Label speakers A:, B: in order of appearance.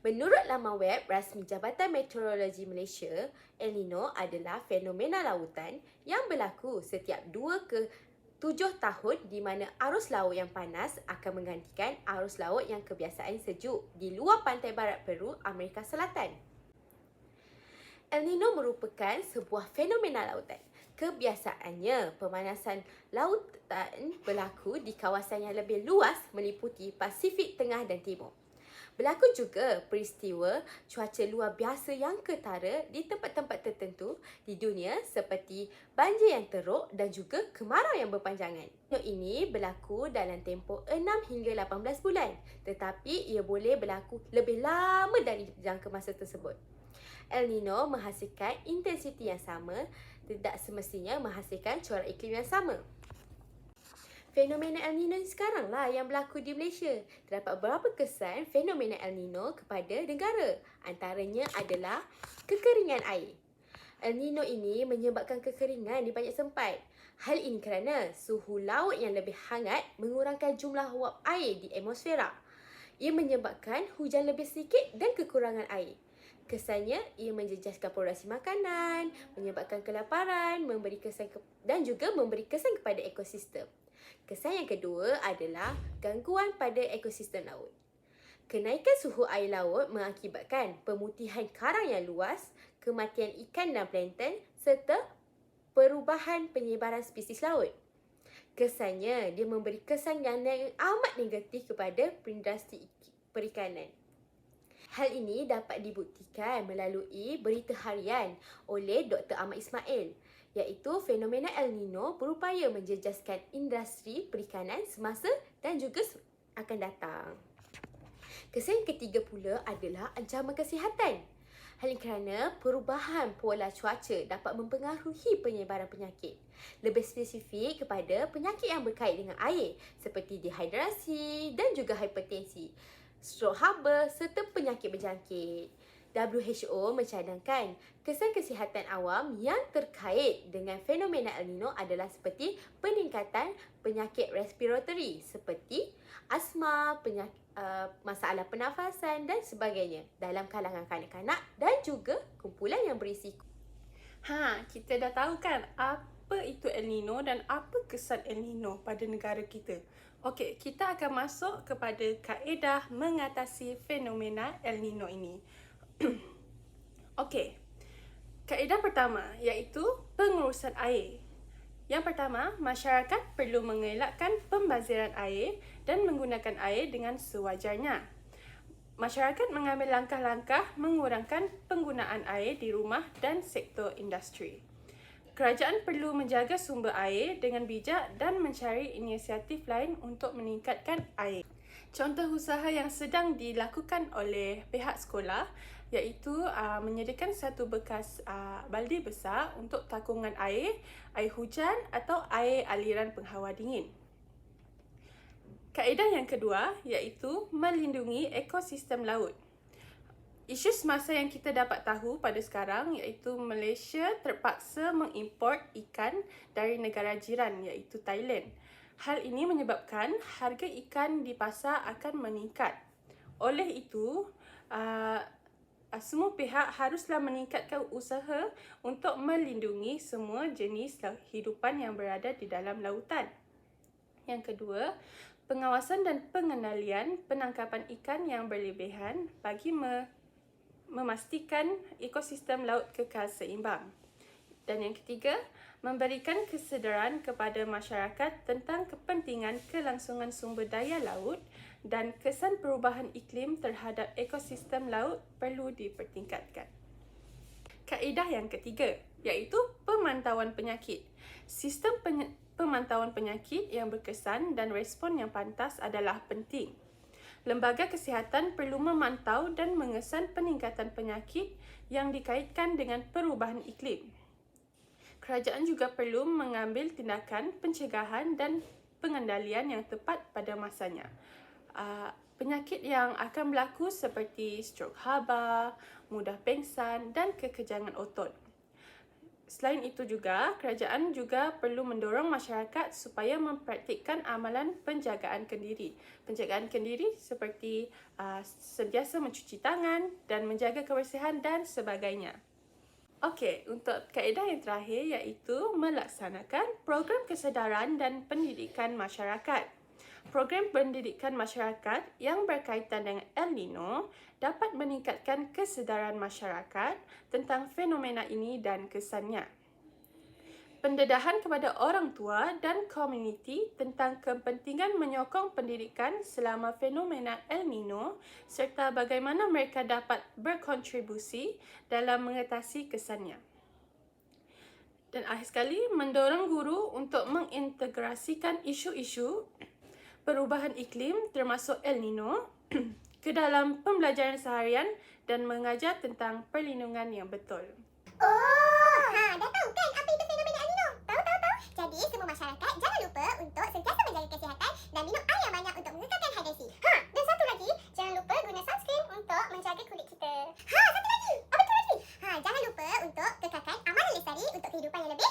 A: Menurut laman web rasmi Jabatan Meteorologi Malaysia, El Nino adalah fenomena lautan yang berlaku setiap 2 ke 7 tahun di mana arus laut yang panas akan menggantikan arus laut yang kebiasaan sejuk di luar pantai barat Peru, Amerika Selatan. El Nino merupakan sebuah fenomena lautan. Kebiasaannya, pemanasan lautan berlaku di kawasan yang lebih luas meliputi Pasifik Tengah dan Timur. Berlaku juga peristiwa cuaca luar biasa yang ketara di tempat-tempat tertentu di dunia seperti banjir yang teruk dan juga kemarau yang berpanjangan. Ini berlaku dalam tempoh 6 hingga 18 bulan, tetapi ia boleh berlaku lebih lama dari jangka masa tersebut. El Nino menghasilkan intensiti yang sama, tidak semestinya menghasilkan corak iklim yang sama. Fenomena El Nino sekarang lah yang berlaku di Malaysia. Terdapat beberapa kesan fenomena El Nino kepada negara. Antaranya adalah kekeringan air. El Nino ini menyebabkan kekeringan di banyak tempat. Hal ini kerana suhu laut yang lebih hangat mengurangkan jumlah wap air di atmosfera. Ia menyebabkan hujan lebih sedikit dan kekurangan air. Kesannya, ia menjejaskan produksi makanan, menyebabkan kelaparan, dan juga memberi kesan kepada ekosistem. Kesan yang kedua adalah gangguan pada ekosistem laut. Kenaikan suhu air laut mengakibatkan pemutihan karang yang luas, kematian ikan dan plankton serta perubahan penyebaran spesies laut. Kesannya, dia memberi kesan yang amat negatif kepada industri perikanan. Hal ini dapat dibuktikan melalui berita harian oleh Dr. Ahmad Ismail, iaitu fenomena El Nino berupaya menjejaskan industri perikanan semasa dan juga akan datang. Kesan ketiga pula adalah ancaman kesihatan. Hal ini kerana perubahan pola cuaca dapat mempengaruhi penyebaran penyakit. Lebih spesifik kepada penyakit yang berkait dengan air seperti dehidrasi dan juga hipertensi, strok haba serta penyakit berjangkit. WHO mencadangkan kesan kesihatan awam yang terkait dengan fenomena El Nino adalah seperti peningkatan penyakit respiratory seperti asma, masalah pernafasan dan sebagainya dalam kalangan kanak-kanak dan juga kumpulan yang berisiko.
B: Kita dah tahu kan apa itu El Nino dan apa kesan El Nino pada negara kita. Okey, kita akan masuk kepada kaedah mengatasi fenomena El Nino ini. Okey, kaedah pertama iaitu pengurusan air. Yang pertama, masyarakat perlu mengelakkan pembaziran air dan menggunakan air dengan sewajarnya. Masyarakat mengambil langkah-langkah mengurangkan penggunaan air di rumah dan sektor industri. Kerajaan perlu menjaga sumber air dengan bijak dan mencari inisiatif lain untuk meningkatkan air. Contoh usaha yang sedang dilakukan oleh pihak sekolah iaitu menyediakan satu bekas baldi besar untuk takungan air hujan atau air aliran penghawa dingin. Kaedah yang kedua iaitu melindungi ekosistem laut. Isu semasa yang kita dapat tahu pada sekarang iaitu Malaysia terpaksa mengimport ikan dari negara jiran iaitu Thailand. Hal ini menyebabkan harga ikan di pasar akan meningkat. Oleh itu, semua pihak haruslah meningkatkan usaha untuk melindungi semua jenis hidupan yang berada di dalam lautan. Yang kedua, pengawasan dan pengendalian penangkapan ikan yang berlebihan bagi memastikan ekosistem laut kekal seimbang. Dan yang ketiga, memberikan kesedaran kepada masyarakat tentang kepentingan kelangsungan sumber daya laut dan kesan perubahan iklim terhadap ekosistem laut perlu dipertingkatkan. Kaedah yang ketiga iaitu pemantauan penyakit. Sistem pemantauan penyakit yang berkesan dan respon yang pantas adalah penting. Lembaga kesihatan perlu memantau dan mengesan peningkatan penyakit yang dikaitkan dengan perubahan iklim. Kerajaan juga perlu mengambil tindakan pencegahan dan pengendalian yang tepat pada masanya. Penyakit yang akan berlaku seperti strok haba, mudah pengsan dan kekejangan otot. Selain itu juga, kerajaan juga perlu mendorong masyarakat supaya mempraktikkan amalan penjagaan kendiri. Penjagaan kendiri seperti sentiasa mencuci tangan dan menjaga kebersihan dan sebagainya. Okey, untuk kaedah yang terakhir iaitu melaksanakan program kesedaran dan pendidikan masyarakat. Program pendidikan masyarakat yang berkaitan dengan El Nino dapat meningkatkan kesedaran masyarakat tentang fenomena ini dan kesannya. Pendedahan kepada orang tua dan komuniti tentang kepentingan menyokong pendidikan selama fenomena El Nino serta bagaimana mereka dapat berkontribusi dalam mengatasi kesannya. Dan akhir sekali, mendorong guru untuk mengintegrasikan isu-isu perubahan iklim termasuk El Nino ke dalam pembelajaran seharian dan mengajar tentang perlindungan yang betul.
C: Dah tahu kan apa itu fenomena El Nino? Tahu. Jadi semua masyarakat jangan lupa untuk sentiasa menjaga kesihatan dan minum air yang banyak untuk mengekalkan hidrasi. Dan satu lagi, jangan lupa guna sunscreen untuk menjaga kulit kita. Satu lagi. Apa tu lagi? Jangan lupa untuk kekalkan amalan lestari untuk kehidupan yang lebih